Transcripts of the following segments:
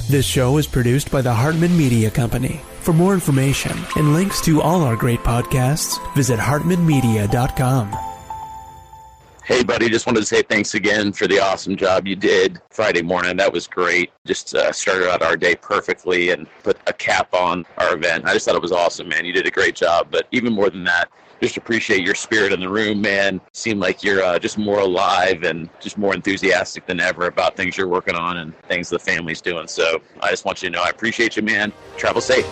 This show is produced by the Hartman Media Company. For more information and links to all our great podcasts, visit hartmanmedia.com. Hey, buddy, just wanted to say thanks again for the awesome job you did Friday morning. That was great. Just started out our day perfectly and put a cap on our event. I just thought it was awesome, man. You did a great job. But even more than that, just appreciate your spirit in the room, man. Seemed like you're just more alive and just more enthusiastic than ever about things you're working on and things the family's doing. So I just want you to know I appreciate you, man. Travel safe.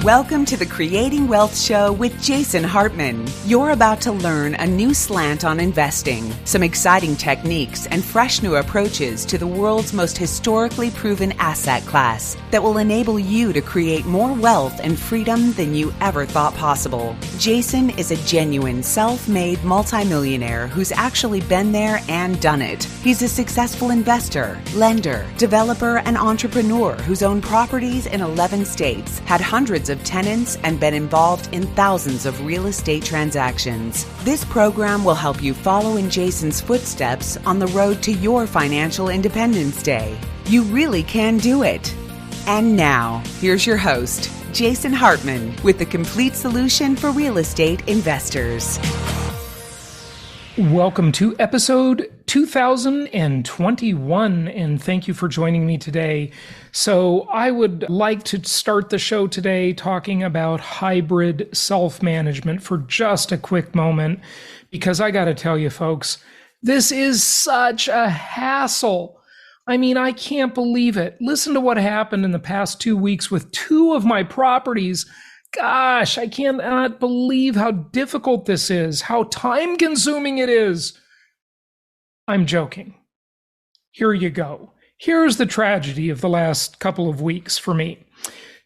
Welcome to the Creating Wealth Show with Jason Hartman. You're about to learn a new slant on investing, some exciting techniques, and fresh new approaches to the world's most historically proven asset class that will enable you to create more wealth and freedom than you ever thought possible. Jason is a genuine self-made multimillionaire who's actually been there and done it. He's a successful investor, lender, developer, and entrepreneur who's owned properties in 11 states, had hundreds of tenants, and been involved in thousands of real estate transactions. This program will help you follow in Jason's footsteps on the road to your financial independence day. You really can do it. And now, here's your host, Jason Hartman, with the complete solution for real estate investors. Welcome to episode 2021, and thank you for joining me today. So I would like to start the show today talking about hybrid self-management for just a quick moment, because I got to tell you folks, this is such a hassle. I mean, I can't believe it. Listen to what happened in the past 2 weeks with two of my properties. Gosh, I cannot believe how difficult this is, how time-consuming it is. I'm joking. Here you go. Here's the tragedy of the last couple of weeks for me.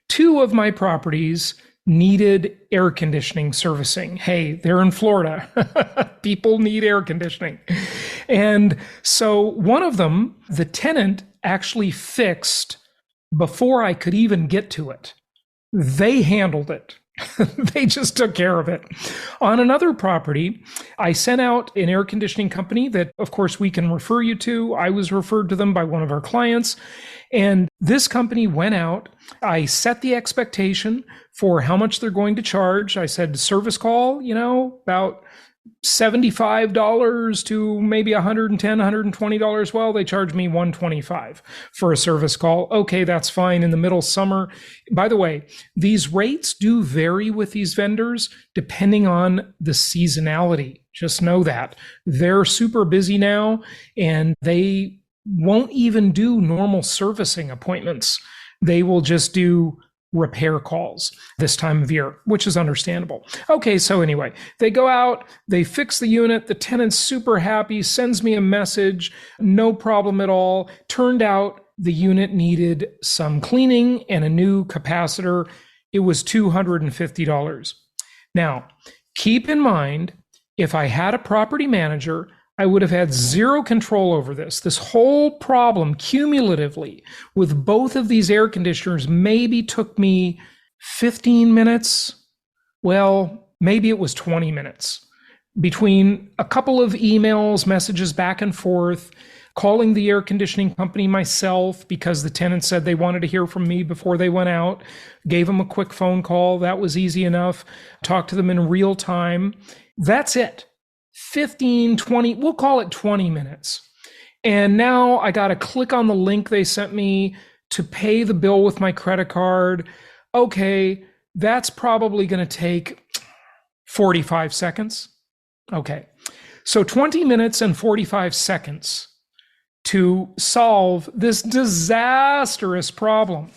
Two of my properties needed air conditioning servicing. Hey, they're in Florida. People need air conditioning. And so one of them, the tenant actually fixed before I could even get to it. They handled it. They just took care of it. On another property, I sent out an air conditioning company that, of course, we can refer you to. I was referred to them by one of our clients. And this company went out. I set the expectation for how much they're going to charge. I said, service call, about $75 to maybe $110, $120. Well, they charged me $125 for a service call. Okay, that's fine in the middle of summer. By the way, these rates do vary with these vendors depending on the seasonality. Just know that. They're super busy now, and they won't even do normal servicing appointments. They will just do repair calls this time of year, which is understandable. Okay, so anyway, they go out, they fix the unit, the tenant's super happy, sends me a message, no problem at all. Turned out the unit needed some cleaning and a new capacitor. It was $250. Now, keep in mind, if I had a property manager, I would have had zero control over this. This whole problem cumulatively with both of these air conditioners maybe took me 15 minutes. Well, maybe it was 20 minutes between a couple of emails, messages back and forth, calling the air conditioning company myself because the tenant said they wanted to hear from me before they went out. Gave them a quick phone call. That was easy enough. Talked to them in real time. That's it. 15, 20, we'll call it 20 minutes. And now I got to click on the link they sent me to pay the bill with my credit card. Okay, that's probably going to take 45 seconds. Okay, so 20 minutes and 45 seconds to solve this disastrous problem.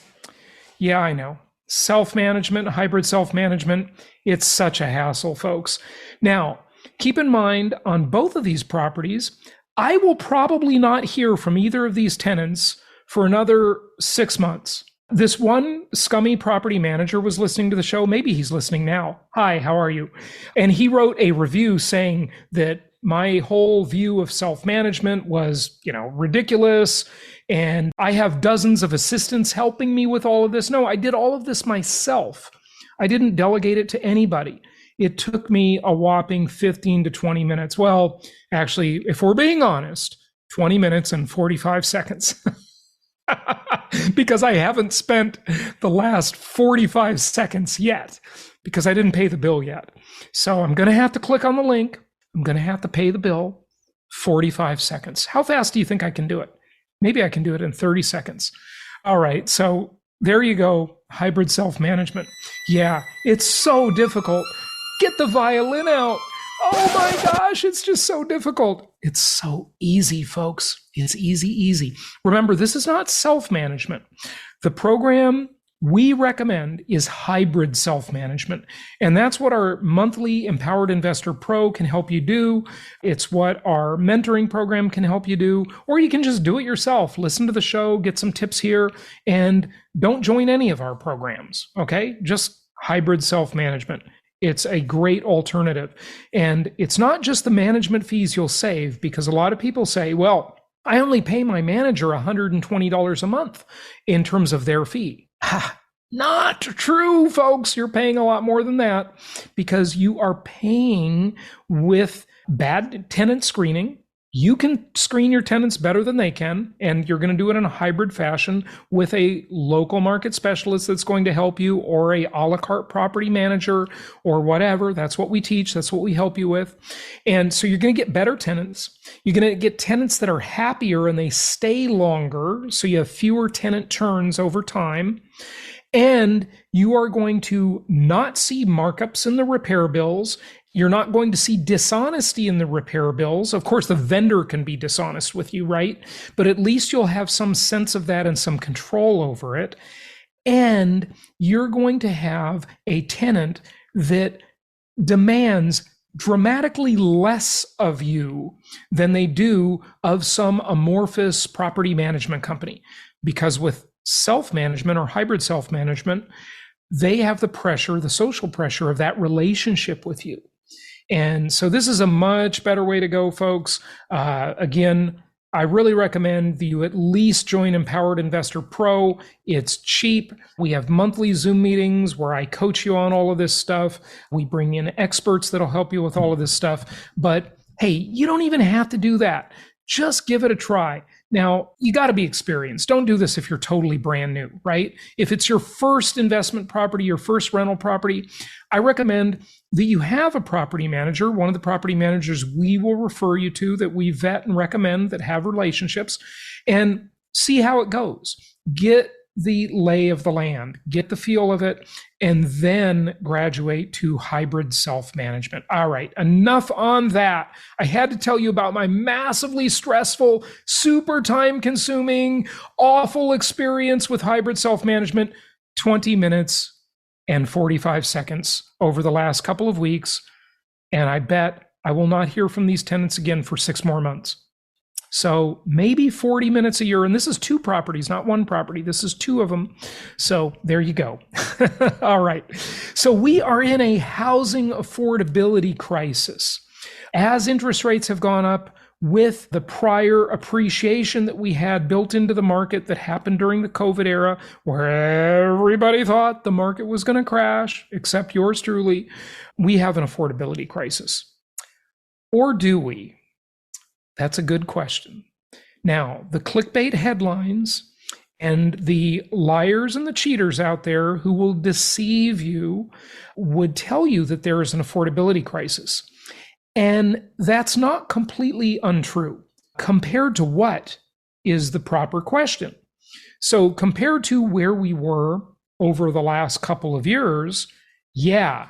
Yeah, I know. Self-management, hybrid self-management, it's such a hassle, folks. Now, keep in mind, on both of these properties, I will probably not hear from either of these tenants for another 6 months. This one scummy property manager was listening to the show. Maybe he's listening now. Hi, how are you? And he wrote a review saying that my whole view of self-management was, ridiculous. And I have dozens of assistants helping me with all of this. No, I did all of this myself. I didn't delegate it to anybody. It took me a whopping 15 to 20 minutes. Well, actually, if we're being honest, 20 minutes and 45 seconds. because I haven't spent the last 45 seconds yet because I didn't pay the bill yet. So I'm going to have to click on the link. I'm going to have to pay the bill 45 seconds. How fast do you think I can do it? Maybe I can do it in 30 seconds. All right. So there you go. Hybrid self-management. Yeah, it's so difficult. Get the violin out. Oh my gosh, it's just so difficult. It's so easy, folks. It's easy. Remember, this is not self-management. The program we recommend is hybrid self-management. And that's what our monthly Empowered Investor Pro can help you do. It's what our mentoring program can help you do. Or you can just do it yourself. Listen to the show, get some tips here, and don't join any of our programs, okay? Just hybrid self-management. It's a great alternative. And it's not just the management fees you'll save, because a lot of people say, well, I only pay my manager $120 a month in terms of their fee. Not true, folks. You're paying a lot more than that because you are paying with bad tenant screening. You can screen your tenants better than they can, and you're going to do it in a hybrid fashion with a local market specialist that's going to help you, or a la carte property manager, or whatever. That's what we teach. That's what we help you with. And so you're going to get better tenants. You're going to get tenants that are happier and they stay longer. So you have fewer tenant turns over time. And you are going to not see markups in the repair bills. You're not going to see dishonesty in the repair bills. Of course, the vendor can be dishonest with you, right? But at least you'll have some sense of that and some control over it. And you're going to have a tenant that demands dramatically less of you than they do of some amorphous property management company. Because with self-management or hybrid self-management, they have the pressure, the social pressure of that relationship with you. And so this is a much better way to go, folks. Again, I really recommend that you at least join Empowered Investor Pro. It's cheap. We have monthly Zoom meetings where I coach you on all of this stuff. We bring in experts that'll help you with all of this stuff. But hey, you don't even have to do that. Just give it a try. Now, you got to be experienced. Don't do this if you're totally brand new, right? If it's your first investment property, your first rental property, I recommend that you have a property manager, one of the property managers we will refer you to that we vet and recommend that have relationships, and see how it goes. Get the lay of the land, get the feel of it, and then graduate to hybrid self-management. All right, enough on that. I had to tell you about my massively stressful, super time-consuming, awful experience with hybrid self-management. 20 minutes and 45 seconds over the last couple of weeks, and I bet I will not hear from these tenants again for 6 more months. So maybe 40 minutes a year. And this is 2 properties, not 1 property. This is 2 of them. So there you go. All right. So we are in a housing affordability crisis. As interest rates have gone up, with the prior appreciation that we had built into the market that happened during the COVID era, where everybody thought the market was going to crash, except yours truly, we have an affordability crisis. Or do we? That's a good question. Now, the clickbait headlines and the liars and the cheaters out there who will deceive you would tell you that there is an affordability crisis. And that's not completely untrue. Compared to what is the proper question? So compared to where we were over the last couple of years, yeah,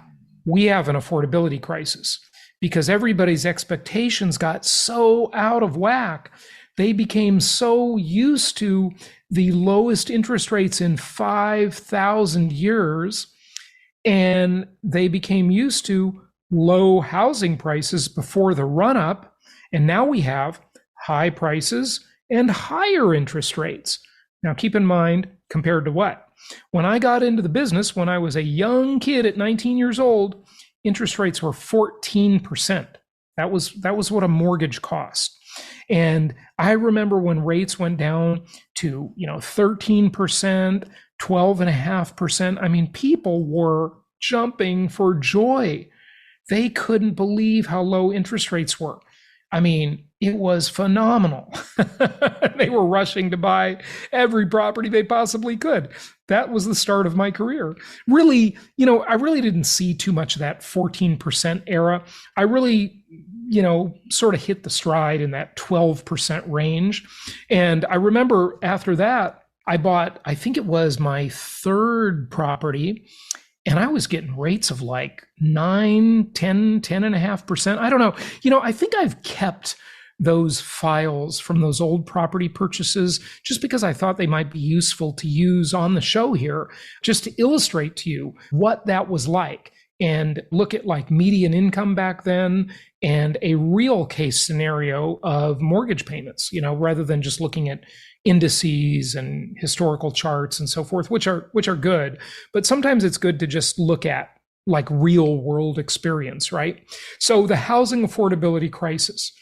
we have an affordability crisis. Because everybody's expectations got so out of whack. They became so used to the lowest interest rates in 5,000 years, and they became used to low housing prices before the run-up, and now we have high prices and higher interest rates. Now keep in mind, compared to what? When I got into the business, when I was a young kid at 19 years old, interest rates were 14%. That was what a mortgage cost. And I remember when rates went down to 13%, 12.5%. I mean, people were jumping for joy. They couldn't believe how low interest rates were. I mean, it was phenomenal. They were rushing to buy every property they possibly could. That was the start of my career. Really, I really didn't see too much of that 14% era. I really, sort of hit the stride in that 12% range. And I remember after that, I bought, I think it was my third property, and I was getting rates of like 9, 10, 10.5%. I don't know. I think I've kept those files from those old property purchases just because I thought they might be useful to use on the show here, just to illustrate to you what that was like and look at like median income back then and a real case scenario of mortgage payments, rather than just looking at indices and historical charts and so forth, which are good. But sometimes it's good to just look at like real world experience, right? So the housing affordability crisis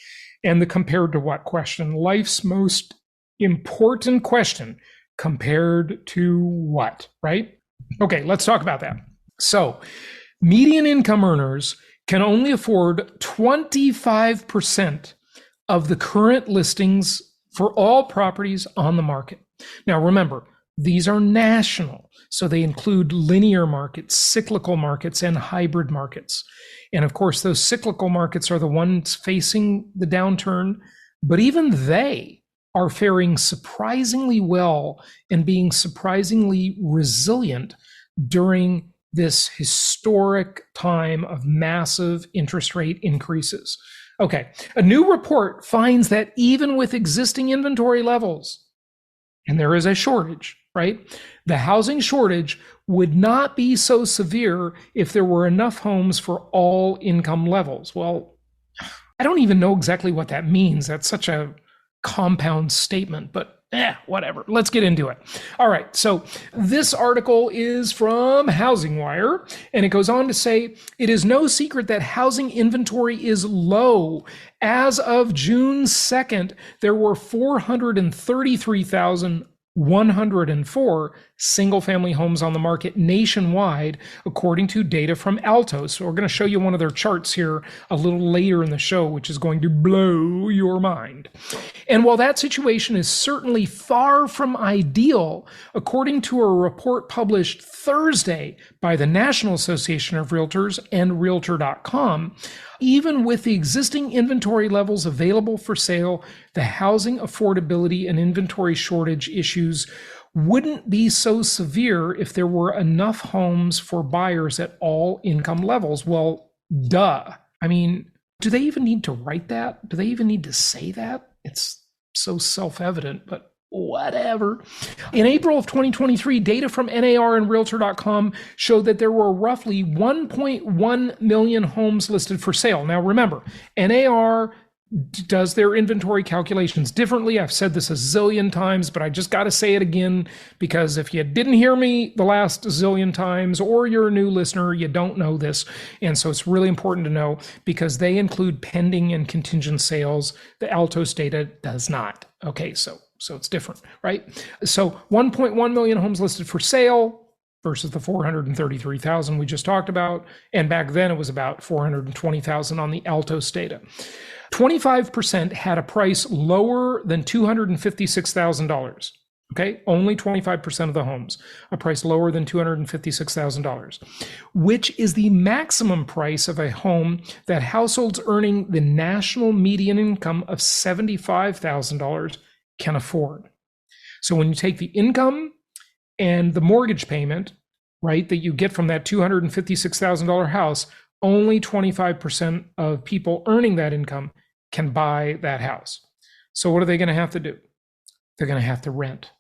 and the compared to what question, life's most important question, compared to what, right? Okay, let's talk about that. So median income earners can only afford 25% of the current listings for all properties on the market. Now, remember, these are national, so they include linear markets, cyclical markets, and hybrid markets. And of course, those cyclical markets are the ones facing the downturn, but even they are faring surprisingly well and being surprisingly resilient during this historic time of massive interest rate increases. Okay, a new report finds that even with existing inventory levels, and there is a shortage, right? The housing shortage would not be so severe if there were enough homes for all income levels. Well, I don't even know exactly what that means. That's such a compound statement, but whatever. Let's get into it. All right. So this article is from Housing Wire, and it goes on to say, it is no secret that housing inventory is low. As of June 2nd, there were 433,104 single-family homes on the market nationwide, according to data from Altos. So we're going to show you one of their charts here a little later in the show, which is going to blow your mind. And while that situation is certainly far from ideal, according to a report published Thursday by the National Association of Realtors and Realtor.com, even with the existing inventory levels available for sale, the housing affordability and inventory shortage issues wouldn't be so severe if there were enough homes for buyers at all income levels. Well, duh. I mean, do they even need to write that? Do they even need to say that? It's so self-evident, but whatever. In April of 2023, data from NAR and Realtor.com showed that there were roughly 1.1 million homes listed for sale. Now remember, NAR does their inventory calculations differently. I've said this a zillion times, but I just got to say it again, because if you didn't hear me the last zillion times, or you're a new listener, you don't know this. And so it's really important to know, because they include pending and contingent sales. The Altos data does not. Okay, so it's different, right? So 1.1 million homes listed for sale versus the 433,000 we just talked about. And back then it was about 420,000 on the Altos data. 25% had a price lower than $256,000. Okay, only 25% of the homes, a price lower than $256,000, which is the maximum price of a home that households earning the national median income of $75,000 can afford. So when you take the income and the mortgage payment, right, that you get from that $256,000 house, only 25% of people earning that income can buy that house. So what are they going to have to do? They're going to have to rent.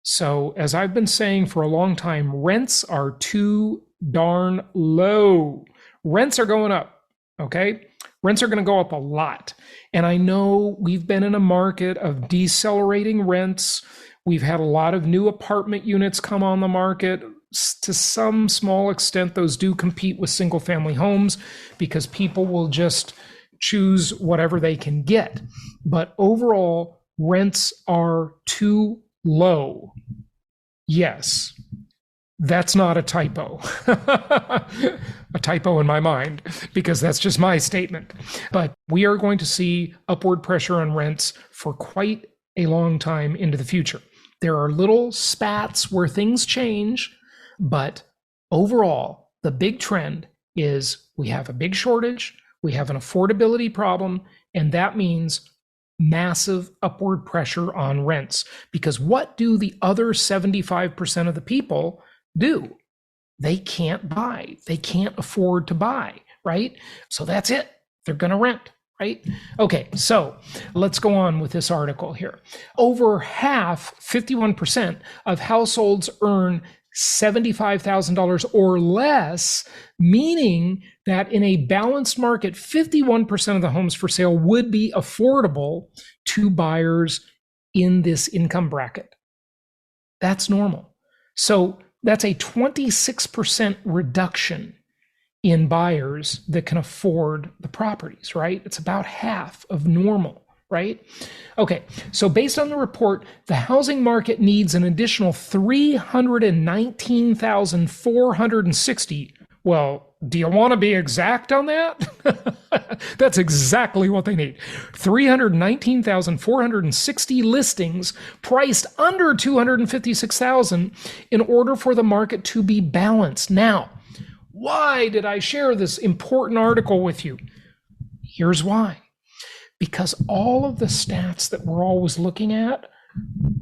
So as I've been saying for a long time, rents are too darn low. Rents are going up, okay? Rents are going to go up a lot. And I know we've been in a market of decelerating rents. We've had a lot of new apartment units come on the market. To some small extent, those do compete with single family homes because people will just choose whatever they can get. But overall, rents are too low. Yes, That's not a typo. A typo in my mind, because that's just my statement. But we are going to see upward pressure on rents for quite a long time into the future. There are little spats where things change, but overall, the big trend is we have a big shortage, we have an affordability problem, and that means massive upward pressure on rents. Because what do the other 75% of the people do? They can't buy. They can't afford to buy, right? So that's it. They're going to rent, right? Okay, so let's go on with this article here. Over half, 51% of households earn $75,000 or less, meaning that in a balanced market, 51% of the homes for sale would be affordable to buyers in this income bracket. That's normal. So that's a 26% reduction in buyers that can afford the properties, right? It's about half of normal, right? Okay, so based on the report, the housing market needs an additional 319,460. Well, do you want to be exact on that? That's exactly what they need. 319,460 listings priced under 256,000 in order for the market to be balanced. Now, why did I share this important article with you? Here's why. Because all of the stats that we're always looking at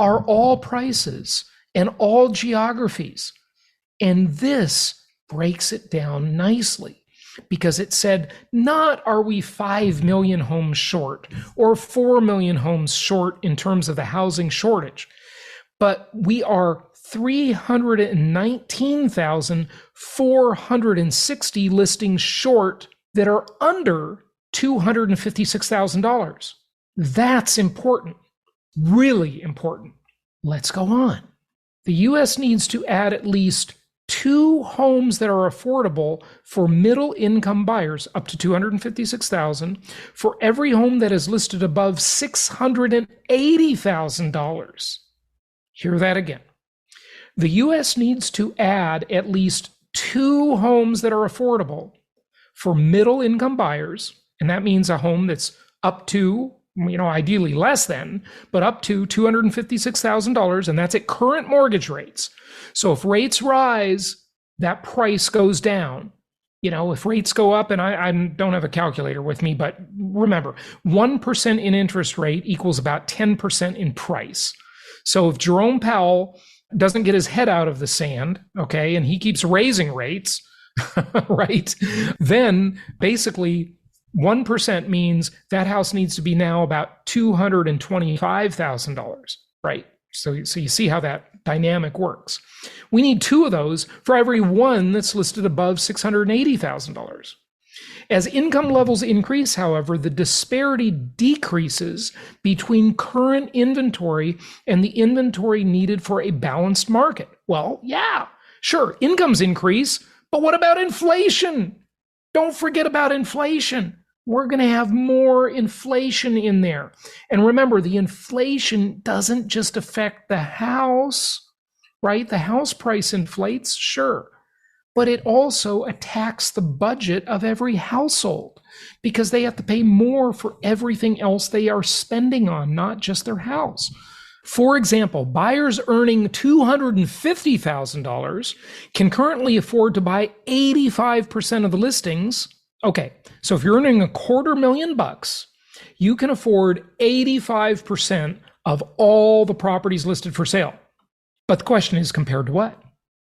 are all prices and all geographies. And this breaks it down nicely, because it said, not are we 5 million homes short or 4 million homes short in terms of the housing shortage, but we are 319,460 listings short that are under $256,000. That's important, really important. Let's go on. The U.S. needs to add at least 2 homes that are affordable for middle income buyers up to $256,000 for every home that is listed above $680,000. Hear that again. The U.S. needs to add at least 2 homes that are affordable for middle income buyers, and that means a home that's up to, ideally less than, but up to $256,000, and that's at current mortgage rates. So if rates rise, that price goes down. If rates go up, and I don't have a calculator with me, but remember, 1% in interest rate equals about 10% in price. So if Jerome Powell doesn't get his head out of the sand, okay, and he keeps raising rates, right, then basically 1% means that house needs to be now about $225,000, right? So you see how that dynamic works. We need 2 of those for every one that's listed above $680,000. As income levels increase, however, the disparity decreases between current inventory and the inventory needed for a balanced market. Well, yeah, sure, incomes increase, but what about inflation? Don't forget about inflation. We're going to have more inflation in there. And remember, the inflation doesn't just affect the house, right? The house price inflates, sure, but it also attacks the budget of every household because they have to pay more for everything else they are spending on, not just their house. For example, buyers earning $250,000 can currently afford to buy 85% of the listings. Okay, so if you're earning $250,000, you can afford 85% of all the properties listed for sale. But the question is, compared to what?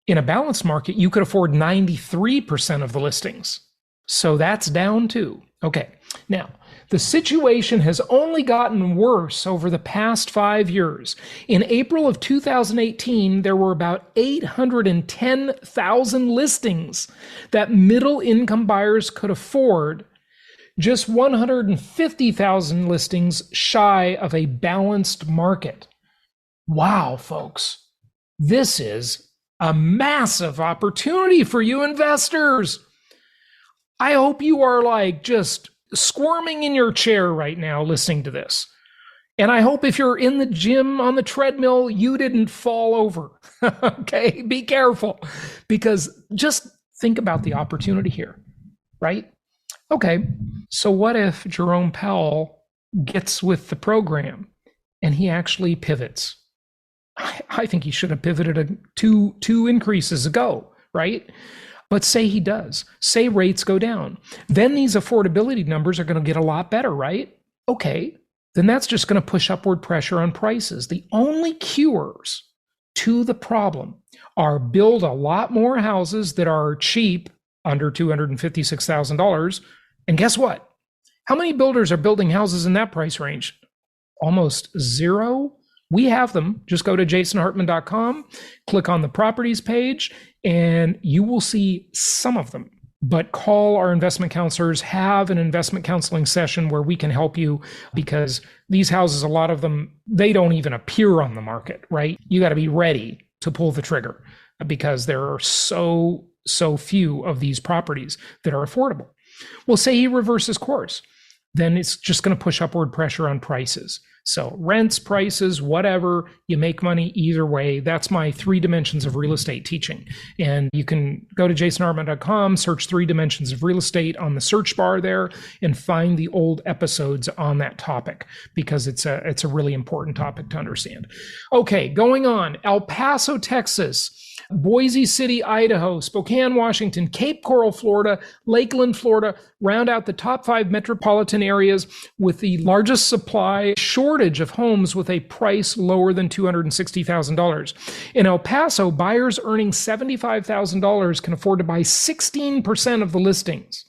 In a balanced market, you could afford 93% of the listings. So that's down too. Okay, now, the situation has only gotten worse over the past 5 years. In April of 2018, there were about 810,000 listings that middle-income buyers could afford, just 150,000 listings shy of a balanced market. Wow, folks. This is a massive opportunity for you investors. I hope you are just squirming in your chair right now listening to this. And I hope if you're in the gym on the treadmill, you didn't fall over. Okay, be careful, because just think about the opportunity here, right? Okay, so what if Jerome Powell gets with the program and he actually pivots? I think he should have pivoted two increases ago, right? But say he does, say rates go down, then these affordability numbers are going to get a lot better, right? Okay, then that's just going to push upward pressure on prices. The only cures to the problem are build a lot more houses that are cheap, under $256,000. And guess what? How many builders are building houses in that price range? Almost zero. We have them. Just go to jasonhartman.com, click on the properties page, and you will see some of them. But call our investment counselors, have an investment counseling session where we can help you, because these houses, a lot of them, they don't even appear on the market, right? You got to be ready to pull the trigger, because there are so few of these properties that are affordable. Well, say he reverses course, then it's just going to push upward pressure on prices. So rents, prices, whatever, you make money either way. That's my 3 dimensions of real estate teaching. And you can go to jasonhartman.com, search 3 dimensions of real estate on the search bar there, and find the old episodes on that topic, because it's a really important topic to understand. Okay, going on. El Paso, Texas, Boise City, Idaho, Spokane, Washington, Cape Coral, Florida, Lakeland, Florida, round out the top 5 metropolitan areas with the largest supply shortage of homes with a price lower than $260,000. In El Paso, buyers earning $75,000 can afford to buy 16% of the listings,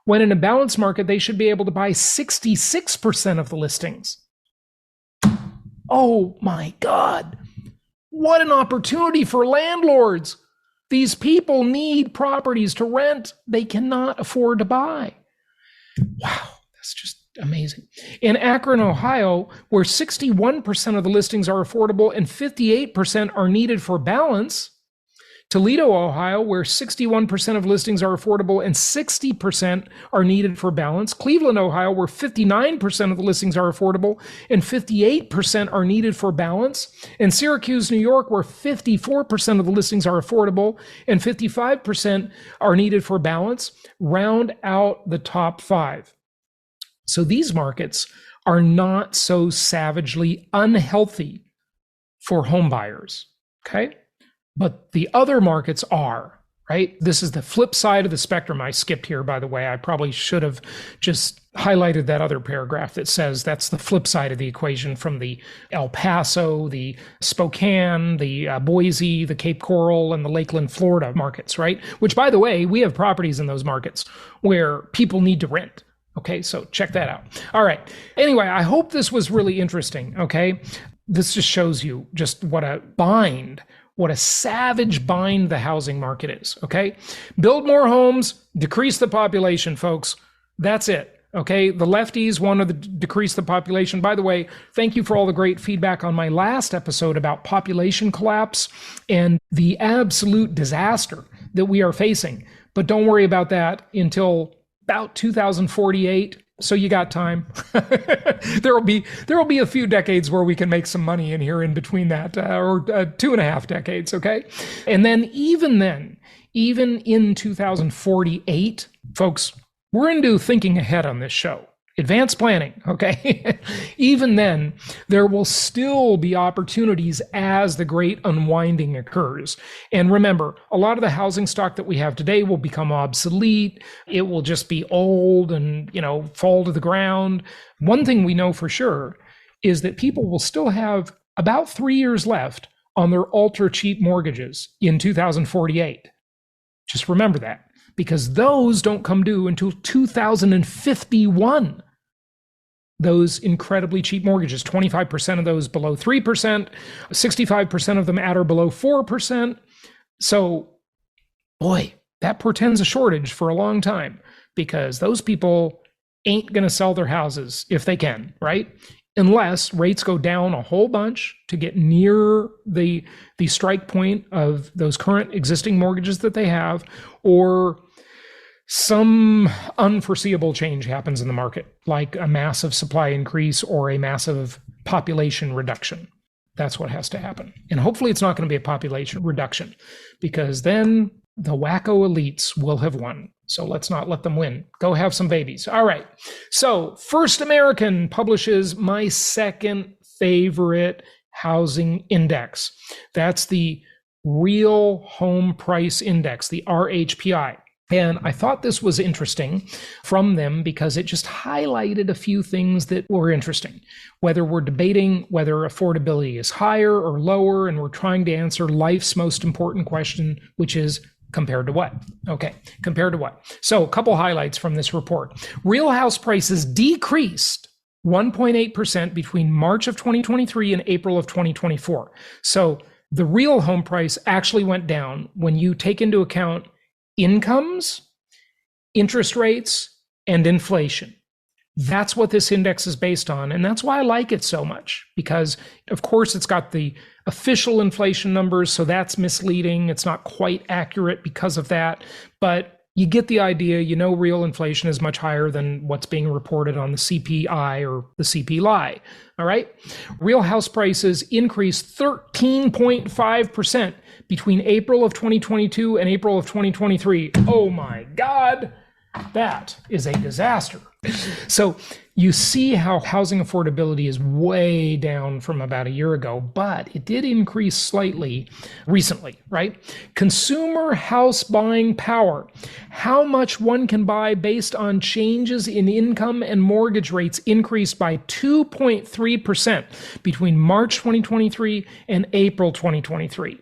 when in a balanced market, they should be able to buy 66% of the listings. Oh my God. What an opportunity for landlords. These people need properties to rent. They cannot afford to buy. Wow, that's just amazing. In Akron, Ohio, where 61% of the listings are affordable and 58% are needed for balance. Toledo, Ohio, where 61% of listings are affordable and 60% are needed for balance. Cleveland, Ohio, where 59% of the listings are affordable and 58% are needed for balance. And Syracuse, New York, where 54% of the listings are affordable and 55% are needed for balance, round out the top 5. So these markets are not so savagely unhealthy for home buyers, okay? But the other markets are, right? This is the flip side of the spectrum. I skipped here, by the way. I probably should have just highlighted that other paragraph that says that's the flip side of the equation from the El Paso, the Spokane, the Boise, the Cape Coral, and the Lakeland, Florida markets, right? Which, by the way, we have properties in those markets where people need to rent. Okay, so check that out. All right. Anyway, I hope this was really interesting, okay? This just shows you just what a savage bind the housing market is, okay? Build more homes, decrease the population, folks. That's it, okay? The lefties want to decrease the population. By the way, thank you for all the great feedback on my last episode about population collapse and the absolute disaster that we are facing. But don't worry about that until about 2048. So you got time. There will be a few decades where we can make some money in here in between that, or 2.5 decades, okay? And then even in 2048, folks, we're into thinking ahead on this show. Advanced planning, okay? Even then, there will still be opportunities as the great unwinding occurs. And remember, a lot of the housing stock that we have today will become obsolete. It will just be old and, fall to the ground. One thing we know for sure is that people will still have about 3 years left on their ultra cheap mortgages in 2048. Just remember that, because those don't come due until 2051. Those incredibly cheap mortgages, 25% of those below 3%, 65% of them at or below 4%. So, boy, that portends a shortage for a long time, because those people ain't going to sell their houses if they can, right? Unless rates go down a whole bunch to get near the strike point of those current existing mortgages that they have, or some unforeseeable change happens in the market, like a massive supply increase or a massive population reduction. That's what has to happen. And hopefully it's not going to be a population reduction, because then the wacko elites will have won. So let's not let them win. Go have some babies. All right. So First American publishes my second favorite housing index. That's the Real Home Price Index, the RHPI. And I thought this was interesting from them because it just highlighted a few things that were interesting. Whether we're debating whether affordability is higher or lower, and we're trying to answer life's most important question, which is compared to what? Okay, compared to what? So a couple highlights from this report. Real house prices decreased 1.8% between March of 2023 and April of 2024. So the real home price actually went down when you take into account incomes, interest rates, and inflation. That's what this index is based on. And that's why I like it so much, because of course it's got the official inflation numbers. So that's misleading. It's not quite accurate because of that, but you get the idea. Real inflation is much higher than what's being reported on the CPI or the CPLI. All right. Real house prices increased 13.5% between April of 2022 and April of 2023. Oh my God, that is a disaster. So you see how housing affordability is way down from about a year ago, but it did increase slightly recently, right? Consumer house buying power, how much one can buy based on changes in income and mortgage rates, increased by 2.3% between March 2023 and April 2023,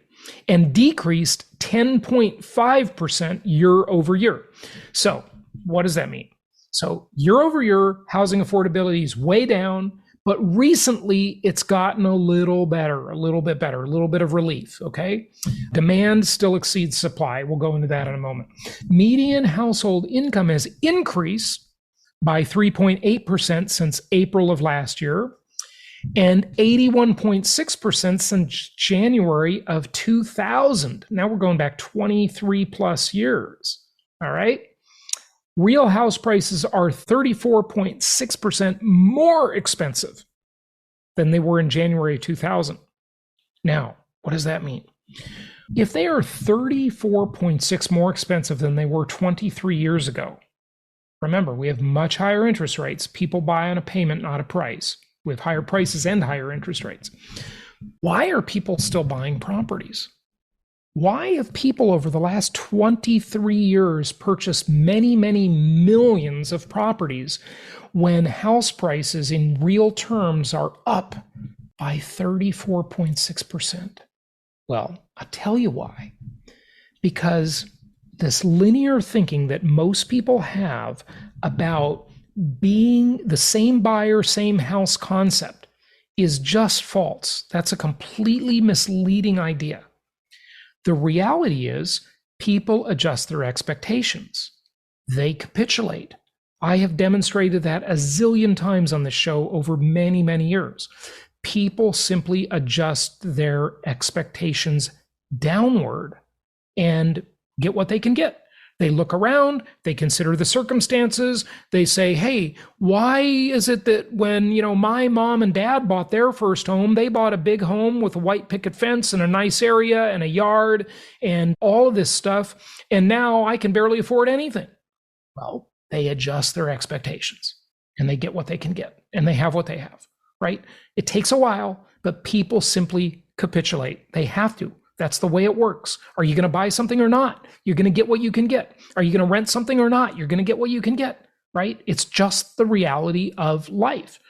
and decreased 10.5% year over year. So what does that mean? So year over year, housing affordability is way down, but recently it's gotten a little bit better, a little bit of relief, okay? Demand still exceeds supply. We'll go into that in a moment. Median household income has increased by 3.8% since April of last year, and 81.6% since January of 2000. Now we're going back 23 plus years, all right? Real house prices are 34.6% more expensive than they were in January 2000. Now, what does that mean? If they are 34.6% more expensive than they were 23 years ago, remember, we have much higher interest rates. People buy on a payment, not a price. We have higher prices and higher interest rates. Why are people still buying properties? Why have people over the last 23 years purchased many, many millions of properties when house prices in real terms are up by 34.6%? Well, I'll tell you why. Because this linear thinking that most people have about being the same buyer, same house concept is just false. That's a completely misleading idea. The reality is people adjust their expectations. They capitulate. I have demonstrated that a zillion times on this show over many, many years. People simply adjust their expectations downward and get what they can get. They look around, they consider the circumstances, they say, hey, why is it that when, my mom and dad bought their first home, they bought a big home with a white picket fence and a nice area and a yard and all of this stuff, and now I can barely afford anything? Well, they adjust their expectations and they get what they can get and they have what they have, right? It takes a while, but people simply capitulate. They have to. That's the way it works. Are you going to buy something or not? You're going to get what you can get. Are you going to rent something or not? You're going to get what you can get, right? It's just the reality of life.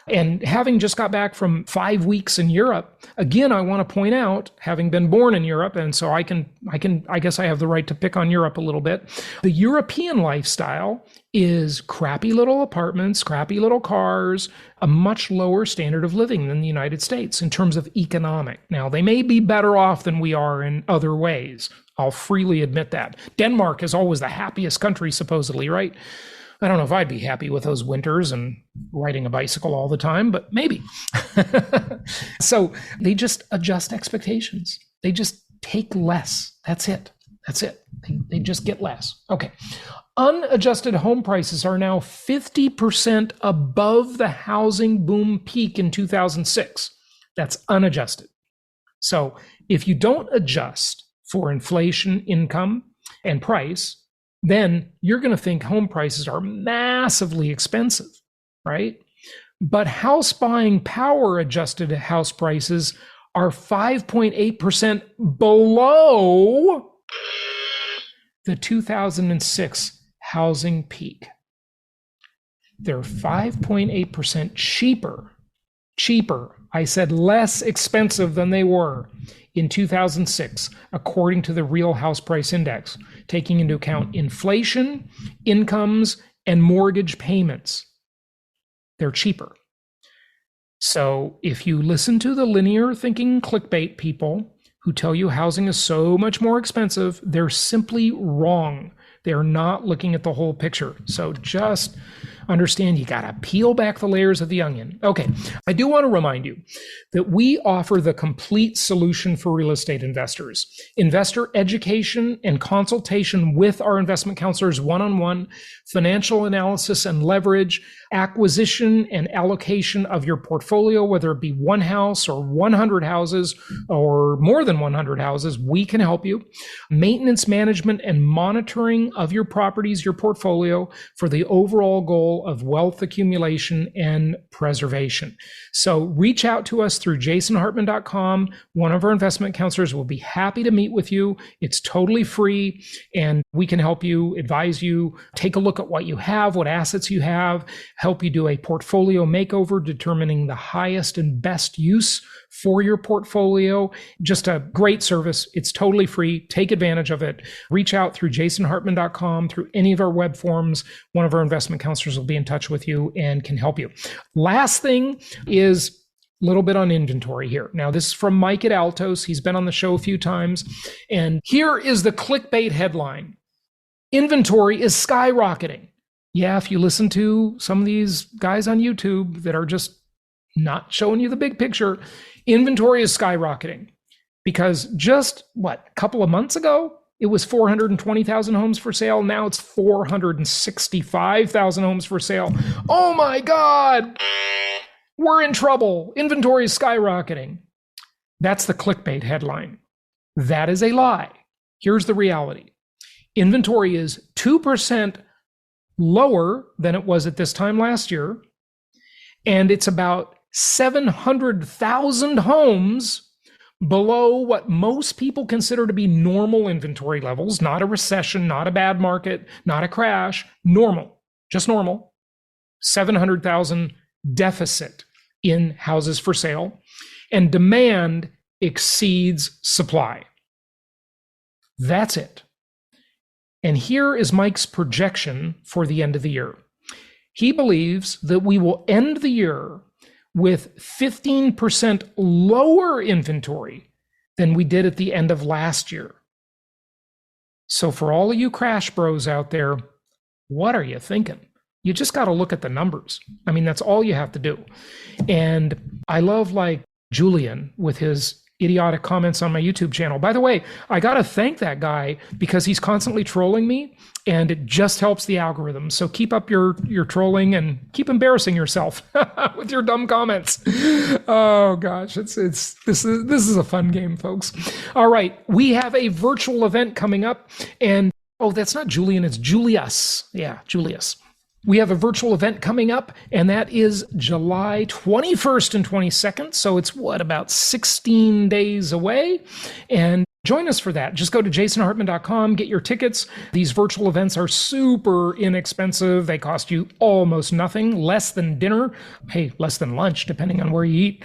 And having just got back from 5 weeks in Europe, again, I want to point out, having been born in Europe, and so I guess I have the right to pick on Europe a little bit. The European lifestyle is crappy little apartments, crappy little cars, a much lower standard of living than the United States in terms of economic. Now, they may be better off than we are in other ways. I'll freely admit that. Denmark is always the happiest country, supposedly, right? I don't know if I'd be happy with those winters and riding a bicycle all the time, but maybe. So they just adjust expectations. They just take less. That's it. That's it. They just get less. Okay. Unadjusted home prices are now 50% above the housing boom peak in 2006. That's unadjusted. So if you don't adjust for inflation, income, and price, then you're going to think home prices are massively expensive, right? But house buying power adjusted house prices are 5.8% below the 2006 housing peak. They're 5.8% cheaper. I said less expensive than they were in 2006, according to the Real House Price Index, taking into account inflation, incomes, and mortgage payments. They're cheaper. So if you listen to the linear thinking clickbait people who tell you housing is so much more expensive, they're simply wrong. They're not looking at the whole picture. So just understand you got to peel back the layers of the onion. Okay, I do want to remind you that we offer the complete solution for real estate investors. Investor education and consultation with our investment counselors one-on-one, financial analysis and leverage, acquisition and allocation of your portfolio, whether it be one house or 100 houses or more than 100 houses, we can help you. Maintenance management and monitoring of your properties, your portfolio, for the overall goal of wealth accumulation and preservation. So reach out to us through jasonhartman.com. One of our investment counselors will be happy to meet with you. It's totally free, and we can help you, advise you, take a look at what you have, what assets you have, help you do a portfolio makeover, determining the highest and best use for your portfolio. Just a great service. It's totally free. Take advantage of it. Reach out through jasonhartman.com, through any of our web forms. One of our investment counselors will be in touch with you and can help you. Last thing is a little bit on inventory here. Now, this is from Mike at Altos. He's been on the show a few times. And here is the clickbait headline. Inventory is skyrocketing. Yeah, if you listen to some of these guys on YouTube that are just not showing you the big picture, inventory is skyrocketing because just a couple of months ago, it was 420,000 homes for sale. Now it's 465,000 homes for sale. Oh my God, we're in trouble. Inventory is skyrocketing. That's the clickbait headline. That is a lie. Here's the reality. Inventory is 2% lower than it was at this time last year, and it's about 700,000 homes below what most people consider to be normal inventory levels, not a recession, not a bad market, not a crash, normal, just normal. 700,000 deficit in houses for sale, and demand exceeds supply. That's it. And here is Mike's projection for the end of the year. He believes that we will end the year with 15% lower inventory than we did at the end of last year. So for all of you crash bros out there, what are you thinking? You just got to look at the numbers. I mean, that's all you have to do. And I love Julian with his idiotic comments on my YouTube channel. By the way, I got to thank that guy because he's constantly trolling me and it just helps the algorithm. So keep up your trolling and keep embarrassing yourself with your dumb comments. Oh gosh, this is a fun game, folks. All right, we have a virtual event coming up, and that's not Julian, it's Julius. Yeah, Julius. We have a virtual event coming up, and that is July 21st and 22nd. So it's about 16 days away. And join us for that. Just go to jasonhartman.com, get your tickets. These virtual events are super inexpensive. They cost you almost nothing, less than dinner. Hey, less than lunch, depending on where you eat.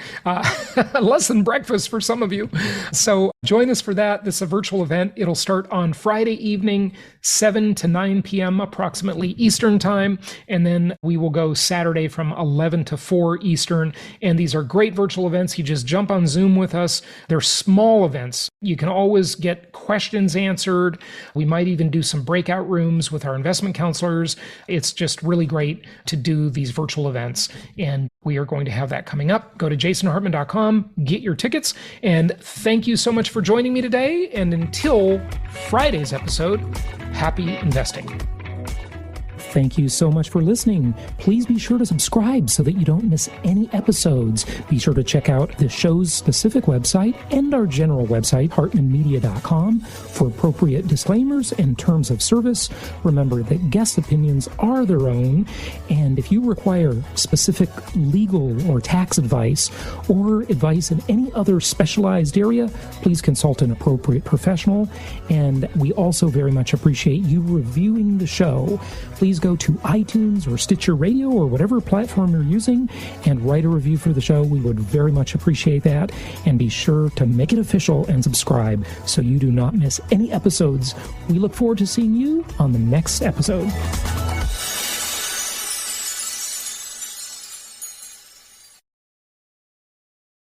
Less than breakfast for some of you. So join us for that. This is a virtual event. It'll start on Friday evening, 7 to 9 p.m. approximately Eastern time. And then we will go Saturday from 11 to 4 Eastern. And these are great virtual events. You just jump on Zoom with us. They're small events. You can always always get questions answered. We might even do some breakout rooms with our investment counselors. It's just really great to do these virtual events. And we are going to have that coming up. Go to jasonhartman.com, get your tickets. And thank you so much for joining me today. And until Friday's episode, happy investing. Thank you so much for listening. Please be sure to subscribe so that you don't miss any episodes. Be sure to check out the show's specific website and our general website, hartmanmedia.com, for appropriate disclaimers and terms of service. Remember that guest opinions are their own, and if you require specific legal or tax advice or advice in any other specialized area, please consult an appropriate professional. And we also very much appreciate you reviewing the show. Please go to iTunes or Stitcher Radio or whatever platform you're using and write a review for the show. We would very much appreciate that. And be sure to make it official and subscribe so you do not miss any episodes. We look forward to seeing you on the next episode.